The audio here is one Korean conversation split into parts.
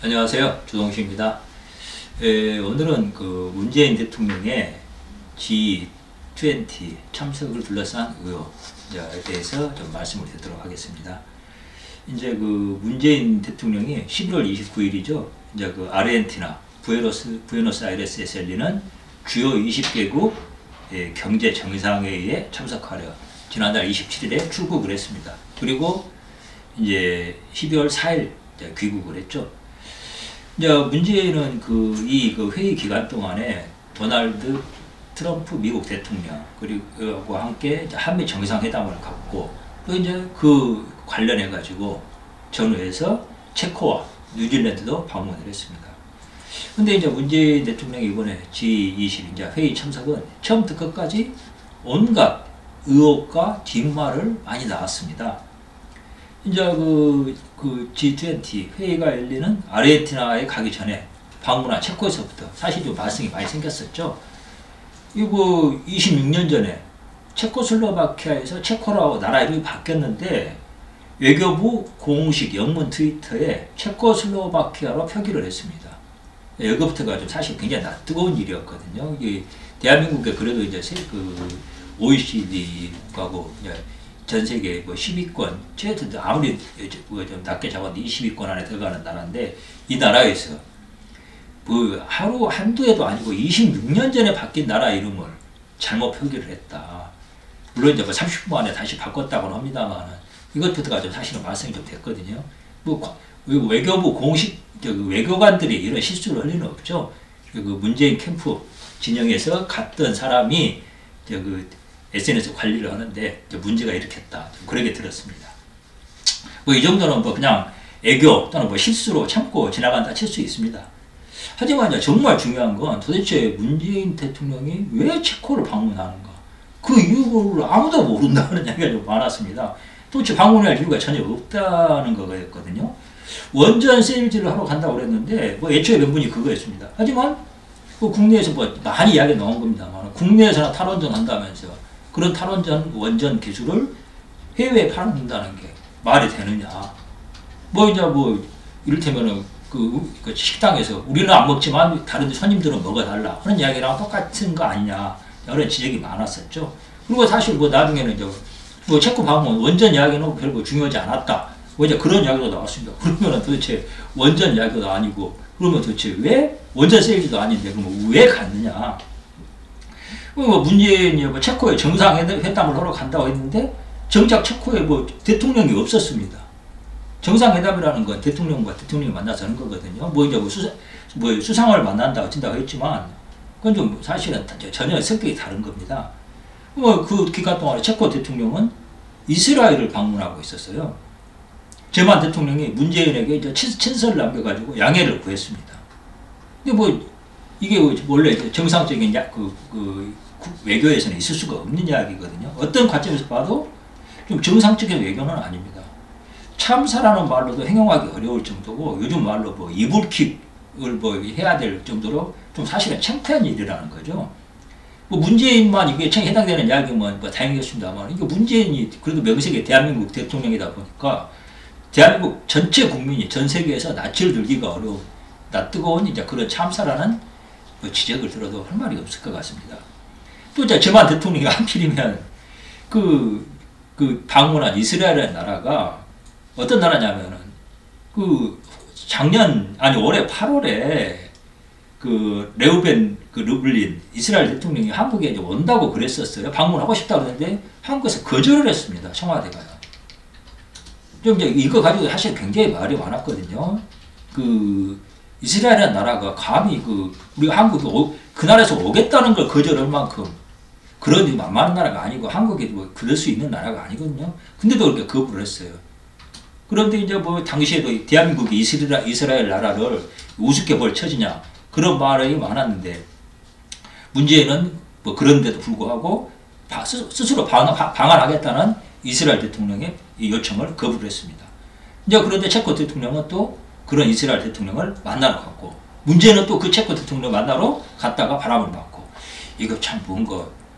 안녕하세요. 조동식입니다. 오늘은 그 문재인 대통령의 G20 참석을 둘러싼 의혹에 대해서 좀 말씀을 드리도록 하겠습니다. 이제 그 문재인 대통령이 11월 29일이죠. 이제 그 아르헨티나 부에노스아이레스에서 열리는 주요 20개국 경제 정상회의에 참석하려 지난달 27일에 출국을 했습니다. 그리고 이제 12월 4일 귀국을 했죠. 이제 문제는 이 회의 기간 동안에 도널드 트럼프 미국 대통령 그리고 함께 한미 정상회담을 갖고 또 이제 그 관련해 가지고 전후에서 체코와 뉴질랜드도 방문을 했습니다. 근데 이제 문재인 대통령이 이번에 G20 이제 회의 참석은 처음부터 끝까지 온갖 의혹과 뒷말을 많이 나왔습니다. 이제 그 G20 회의가 열리는 아르헨티나에 가기 전에 방문한 체코에서부터 사실 좀 발생이 많이 생겼었죠. 이거 26년 전에 체코슬로바키아에서 체코라고 나라 이름이 바뀌었는데 외교부 공식 영문 트위터에 체코슬로바키아로 표기를 했습니다. 여기부터가 좀 사실 굉장히 뜨거운 일이었거든요. 대한민국에 그래도 이제 OECD하고 전 세계 10위권, 최하도 아무리 좀 낮게 잡아도 20위권 안에 들어가는 나라인데, 이 나라에서 하루 한두 해도 아니고 26년 전에 바뀐 나라 이름을 잘못 표기를 했다. 물론 이제 30분 안에 다시 바꿨다고는 합니다만, 이것부터가 좀 사실은 발생이 좀 됐거든요. 외교부 공식 외교관들이 이런 실수를 할 리는 없죠. 그 문재인 캠프 진영에서 갔던 사람이 SNS 관리를 하는데 문제가 일으켰다. 그렇게 들었습니다. 이 정도는 그냥 애교 또는 실수로 참고 지나간다 칠 수 있습니다. 하지만 정말 중요한 건 도대체 문재인 대통령이 왜 체코를 방문하는가? 그 이유를 아무도 모른다는 얘기가 좀 많았습니다. 도대체 방문할 이유가 전혀 없다는 거였거든요. 원전 세일즈를 하러 간다고 그랬는데 애초에 명분이 그거였습니다. 하지만 국내에서 많이 이야기 나온 겁니다만 국내에서나 탈원전 한다면서 그런 탈원전 원전 기술을 해외에 팔아낸다는 게 말이 되느냐. 이를테면은 그 식당에서 우리는 안 먹지만 다른 손님들은 먹어달라 하는 이야기랑 똑같은 거 아니냐. 이런 지적이 많았었죠. 그리고 사실 나중에는 체코 방문 원전 이야기는 별로 중요하지 않았다. 이제 그런 이야기도 나왔습니다. 그러면은 도대체 원전 이야기도 아니고 그러면 도대체 왜 원전 세일즈도 아닌데 그러면 왜 갔느냐. 문재인이 체코에 정상회담을 하러 간다고 했는데 정작 체코에 대통령이 없었습니다. 정상회담이라는 건 대통령과 대통령이 만나서 하는 거거든요. 수상을 만난다고 친다고 했지만 그건 좀 사실은 전혀 성격이 다른 겁니다. 그 기간 동안에 체코 대통령은 이스라엘을 방문하고 있었어요. 제만 대통령이 문재인에게 친서를 남겨가지고 양해를 구했습니다. 근데 이게 원래 정상적인 외교에서는 있을 수가 없는 이야기거든요. 어떤 관점에서 봐도 좀 정상적인 외교는 아닙니다. 참사라는 말로도 행용하기 어려울 정도고 요즘 말로 이불킥을 해야 될 정도로 좀 사실은 창피한 일이라는 거죠. 문재인만 이게 해당되는 이야기면 다행이겠습니다만 이게 문재인이 그래도 명색이 대한민국 대통령이다 보니까 대한민국 전체 국민이 전 세계에서 낯을 들기가 어려운 뜨거운 그런 참사라는 지적을 들어도 할 말이 없을 것 같습니다. 또 제만 대통령이 하필이면 방문한 이스라엘이라는 나라가 어떤 나라냐면은 올해 8월에 레우벤 르블린 이스라엘 대통령이 한국에 온다고 그랬었어요. 방문하고 싶다고 그랬는데 한국에서 거절을 했습니다. 청와대가요. 이거 가지고 사실 굉장히 말이 많았거든요. 이스라엘이라는 나라가 감히 우리 한국이 그 나라에서 오겠다는 걸 거절할 만큼 그런 만만한 나라가 아니고 한국이 그럴 수 있는 나라가 아니거든요. 근데도 그렇게 거부를 했어요. 그런데 당시에도 대한민국이 이스라엘 나라를 우습게 볼 처지냐 그런 말이 많았는데 문재인은 그런데도 불구하고 스스로 방한하겠다는 이스라엘 대통령의 이 요청을 거부를 했습니다. 그런데 체코 대통령은 또 그런 이스라엘 대통령을 만나러 갔고 문재인은 또 그 체코 대통령 만나러 갔다가 바람을 맞고 이거 참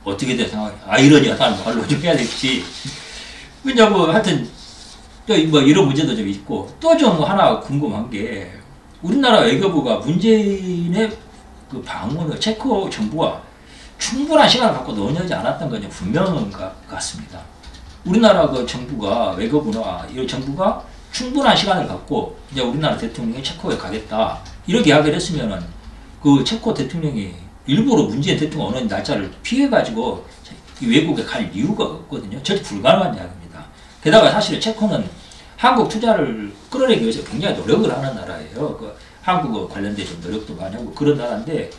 어떻게 된 상황이 아이러니하다는 말로 좀 해야 될지 하여튼 또 이런 문제도 좀 있고 또 좀 하나 궁금한 게 우리나라 외교부가 문재인의 그 방문을 체코 정부가 충분한 시간을 갖고 논의하지 않았던 건 분명한 것 같습니다. 우리나라 그 정부가 외교부나 이 정부가 충분한 시간을 갖고 이제 우리나라 대통령이 체코에 가겠다 이렇게 이야기를 했으면은 그 체코 대통령이 일부러 문재인 대통령 오는 날짜를 피해가지고 외국에 갈 이유가 없거든요. 절대 불가능한 이야기입니다. 게다가 사실 체코는 한국 투자를 끌어내기 위해서 굉장히 노력을 하는 나라예요. 그 한국어 관련된 좀 노력도 많이 하고 그런 나라인데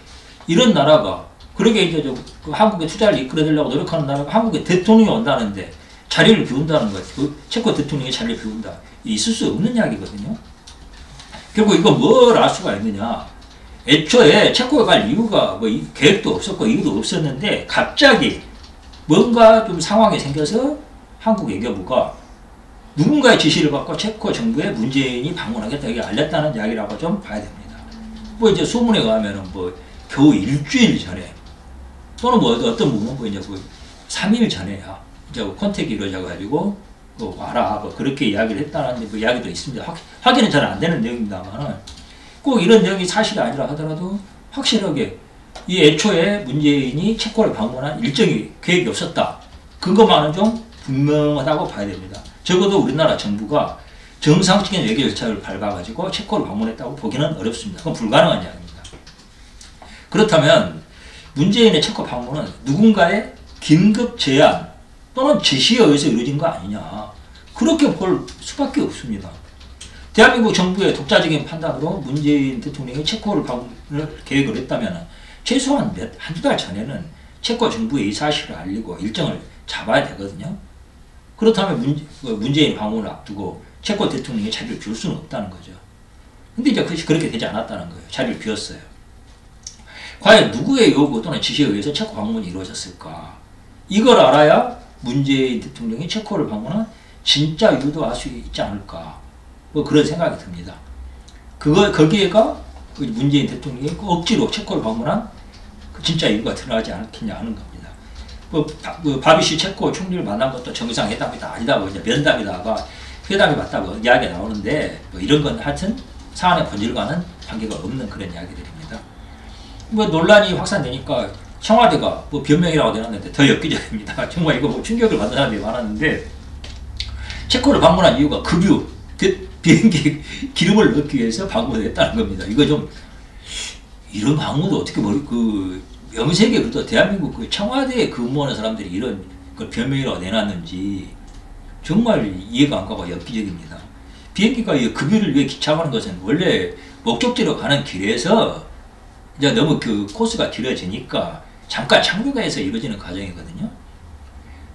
이런 나라가 그러게 이제 그 한국의 투자를 이끌어내려고 노력하는 나라가 한국의 대통령이 온다는데 자리를 비운다는 것, 그 체코 대통령의 자리를 비운다. 있을 수 없는 이야기거든요. 결국 이거 뭘 알 수가 있느냐. 애초에 체코에 갈 이유가 뭐 계획도 없었고 이유도 없었는데 갑자기 뭔가 좀 상황이 생겨서 한국 외교부가 누군가의 지시를 받고 체코 정부에 문재인이 방문하겠다 이게 알렸다는 이야기라고 좀 봐야 됩니다. 뭐 이제 소문에 의하면은 뭐 겨우 일주일 전에 또는 뭐 어떤 부분 뭐 이제 뭐 3일 전에야 이제 컨택이 이루어져가지고 와라 뭐 그렇게 이야기를 했다는 그 이야기도 있습니다. 확인은 잘 안 되는 내용입니다만은 꼭 이런 내용이 사실이 아니라 하더라도 확실하게 이 애초에 문재인이 체코를 방문한 일정이 계획이 없었다. 그것만은 좀 분명하다고 봐야 됩니다. 적어도 우리나라 정부가 정상적인 외교 절차를 밟아가지고 체코를 방문했다고 보기는 어렵습니다. 그건 불가능한 이야기입니다. 그렇다면 문재인의 체코 방문은 누군가의 긴급 제안 또는 지시에 의해서 이루어진 거 아니냐. 그렇게 볼 수밖에 없습니다. 대한민국 정부의 독자적인 판단으로 문재인 대통령이 체코를 방문을 계획을 했다면 최소한 한두 달 전에는 체코 정부에 이 사실을 알리고 일정을 잡아야 되거든요. 그렇다면 문재인 방문을 앞두고 체코 대통령이 자리를 비울 수는 없다는 거죠. 근데 이제 그렇게 되지 않았다는 거예요. 자리를 비웠어요. 과연 누구의 요구 또는 지시에 의해서 체코 방문이 이루어졌을까? 이걸 알아야 문재인 대통령이 체코를 방문한 진짜 이유도 알 수 있지 않을까? 뭐 그런 생각이 듭니다. 거기에가 문재인 대통령이 억지로 체코를 방문한 그 진짜 이유가 드러나지 않겠냐 하는 겁니다. 바비시 체코 총리를 만난 것도 정상회담이다 아니다고 이제 면담이다가 회담이 맞다고 이야기가 나오는데 뭐 이런 건 하여튼 사안의 본질과는 관계가 없는 그런 이야기들입니다. 뭐 논란이 확산되니까 청와대가 뭐 변명이라고 내놨는데 더 엽기적입니다. 정말 이거 뭐 충격을 받는 사람들이 많았는데 체코를 방문한 이유가 급유, 비행기 기름을 넣기 위해서 방문을 했다는 겁니다. 이거 좀 이런 방문도 어떻게 명색에 그래도 대한민국 그 청와대에 근무하는 사람들이 이런 걸 변명이라고 내놨는지 정말 이해가 안 가고 엽기적입니다. 비행기가 이 급유를 위해 기착하는 것은 원래 목적지로 가는 길에서 이제 너무 그 코스가 길어지니까 잠깐 착륙해서 이루어지는 과정이거든요.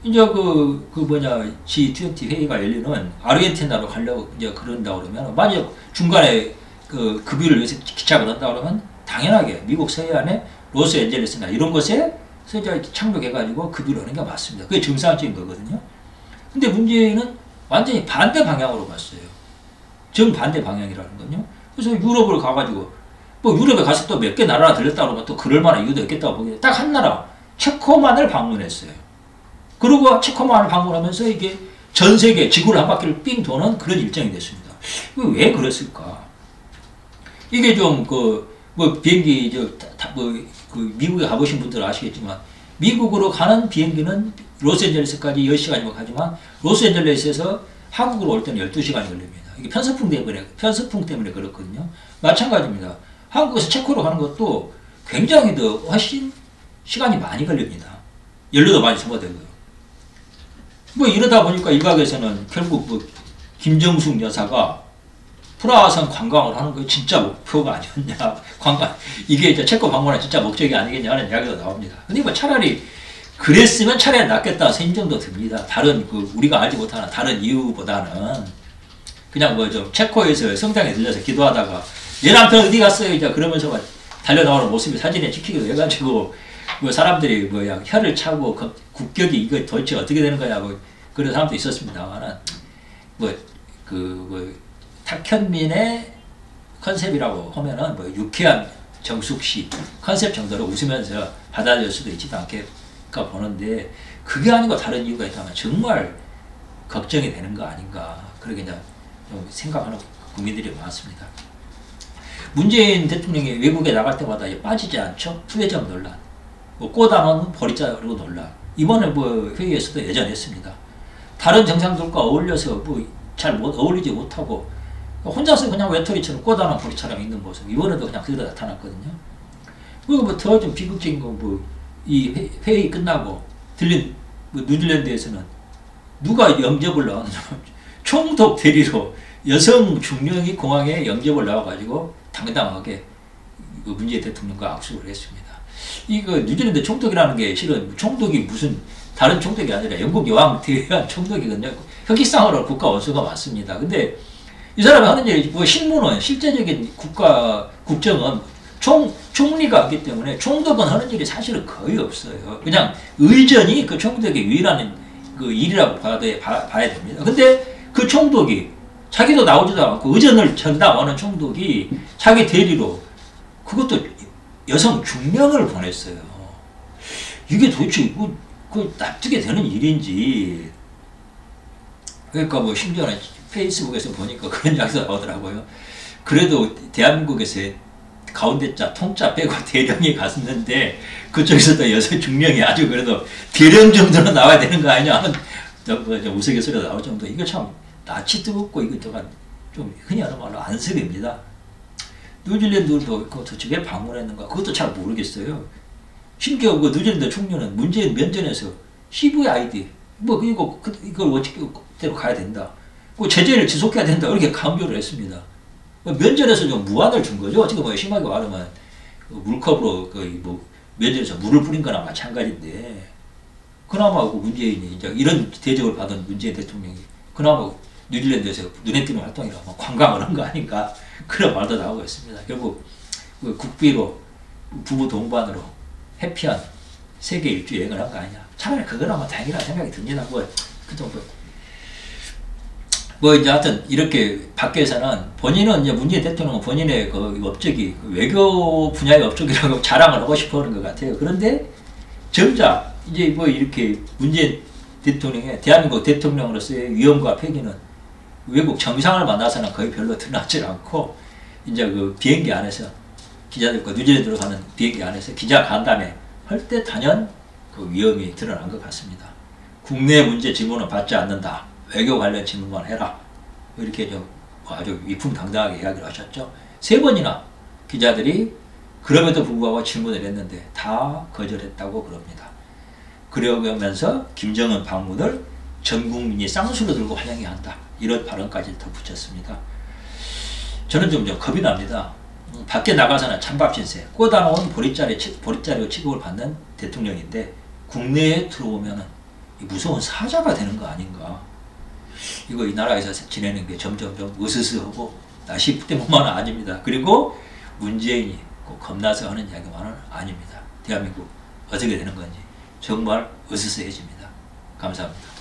이제 G20 회의가 열리는 아르헨티나로 가려고 이제 그런다 그러면 만약 중간에 그 급유를 위해서 기착을 한다 그러면 당연하게 미국 서해안에 로스앤젤레스나 이런 곳에서 이제 착륙해가지고 급유를 하는 게 맞습니다. 그게 정상적인 거거든요. 근데 문제는 완전히 반대 방향으로 갔어요. 정반대 방향이라는 건요. 그래서 유럽을 가가지고 뭐 유럽에 가서 또 몇 개 나라 들렸다 그러면 또 그럴 만한 이유도 있겠다고 보기에 딱 한 나라 체코만을 방문했어요. 그리고 체코만을 방문하면서 이게 전 세계 지구를 한 바퀴를 삥 도는 그런 일정이 됐습니다. 왜 그랬을까? 이게 좀 비행기 미국에 가보신 분들 아시겠지만 미국으로 가는 비행기는 로스앤젤레스까지 10시간이면 가지만 로스앤젤레스에서 한국으로 올 때는 12시간이 걸립니다. 이게 편서풍 때문에 그렇거든요. 마찬가지입니다. 한국에서 체코로 가는 것도 굉장히 더 훨씬 시간이 많이 걸립니다. 연료도 많이 소모되고요. 뭐 이러다 보니까 일각에서는 결국 김정숙 여사가 프라하선 관광을 하는 게 진짜 목표가 아니었냐. 이게 이제 체코 방문은 진짜 목적이 아니겠냐 하는 이야기가 나옵니다. 근데 뭐 차라리 그랬으면 차라리 낫겠다 생각도 듭니다. 다른 우리가 알지 못하는 다른 이유보다는 그냥 좀 체코에서 성당에 들려서 기도하다가 내 남편 어디 갔어요? 이제 그러면서 막 달려나오는 모습이 사진에 찍히기도 해가지고 사람들이 혀를 차고 국격이 이거 도대체 어떻게 되는 거냐 그런 사람도 있었습니다만은 탁현민의 컨셉이라고 하면은 유쾌한 정숙씨 컨셉 정도로 웃으면서 받아들일 수도 있지도 않겠까 보는데 그게 아니고 다른 이유가 있다면 정말 걱정이 되는 거 아닌가 그렇게 이제 좀 생각하는 국민들이 많습니다. 문재인 대통령이 외국에 나갈 때마다 빠지지 않죠. 투회점 논란, 뭐 꽃안오는 버리자고 논란. 이번에 뭐 회의에서도 예전했습니다. 다른 정상들과 어울려서 뭐 잘 어울리지 못하고 혼자서 그냥 외톨이처럼 꽃안오 버리처럼 있는 모습. 이번에도 그냥 그대로 나타났거든요. 그리고 뭐 더 좀 비극적인 건 뭐 이 회의 끝나고 들린 뭐 뉴질랜드에서는 누가 영접을 나왔느냐. 총독 대리로 여성 중령이 공항에 영접을 나와가지고 당당하게 문재인 대통령과 악수를 했습니다. 이거 뉴질랜드 총독이라는 게 실은 총독이 무슨 다른 총독이 아니라 영국 여왕 대한 총독이거든요. 혁기상으로 국가 원수가 많습니다. 근데 이 사람이 하는 일이 뭐 실무는 실제적인 국정은 총리가 하기 때문에 총독은 하는 일이 사실은 거의 없어요. 그냥 의전이 그 총독의 유일한 그 일이라고 봐야 됩니다. 근데 그 총독이 자기도 나오지도 않고 의전을 전담하는 총독이 자기 대리로 그것도 여성 중령을 보냈어요. 이게 도대체 그 납득이 되는 일인지. 그러니까 뭐 심지어는 페이스북에서 보니까 그런 이야기가 나오더라고요. 그래도 대한민국에서 가운데자 통자 빼고 대령이 갔는데 그쪽에서도 여성 중령이 아주 그래도 대령 정도는 나와야 되는 거 아니냐 하는 우스갯소리가 나올 정도. 이거 참 낯이 뜨겁고 이거 좀 흔히 하는 말로 안습입니다. 뉴질랜드도 그쪽에 방문했는가 그것도 잘 모르겠어요. 심지어 그 뉴질랜드 총리는 문재인 면전에서 CVID 뭐 이걸 어떻게대로 가야 된다. 그 제재를 지속해야 된다. 이렇게 강조를 했습니다. 면전에서 좀 무안을 준 거죠. 지금 뭐 심하게 말하면 물컵으로 뭐 면전에서 물을 뿌린 거나 마찬가지인데 그나마 그 문재인이 이제 이런 대접을 받은 문재인 대통령이 그나마 뉴질랜드에서 눈에 띄는 활동이라고 관광을 한 거 아닌가 그런 말도 나오고 있습니다. 결국 그 국비로 부부 동반으로 해피한 세계 일주 여행을 한 거 아니냐. 차라리 그거라면 다행이라는 생각이 듭니다. 그 정도. 이제 하여튼 이렇게 밖에서는 본인은 이제 문재인 대통령은 본인의 그 업적이 외교 분야의 업적이라고 자랑을 하고 싶어 하는 것 같아요. 그런데 정작 이제 뭐 이렇게 문재인 대통령의 대한민국 대통령으로서의 위엄과 패기는 외국 정상을 만나서는 거의 별로 드러나지 않고 이제 그 비행기 안에서 기자들과 뉴질랜드로 가는 비행기 안에서 기자 간담회 할 때 단연 그 위엄이 드러난 것 같습니다. 국내 문제 질문은 받지 않는다. 외교 관련 질문만 해라. 이렇게 좀 아주 위풍당당하게 이야기를 하셨죠. 3번이나 기자들이 그럼에도 불구하고 질문을 했는데 다 거절했다고 그럽니다. 그러면서 김정은 방문을 전 국민이 쌍수로 들고 환영해야 한다. 이런 발언까지 덧붙였습니다. 저는 좀 겁이 납니다. 밖에 나가서는 찬밥 신세, 꽂아놓은 보릿자리로 취급을 받는 대통령인데 국내에 들어오면 무서운 사자가 되는 거 아닌가. 이거 이 나라에서 지내는 게 점점점 으스스하고 나시 때문만은 아닙니다. 그리고 문재인이 꼭 겁나서 하는 이야기만은 아닙니다. 대한민국 어떻게 되는 건지 정말 으스스해집니다. 감사합니다.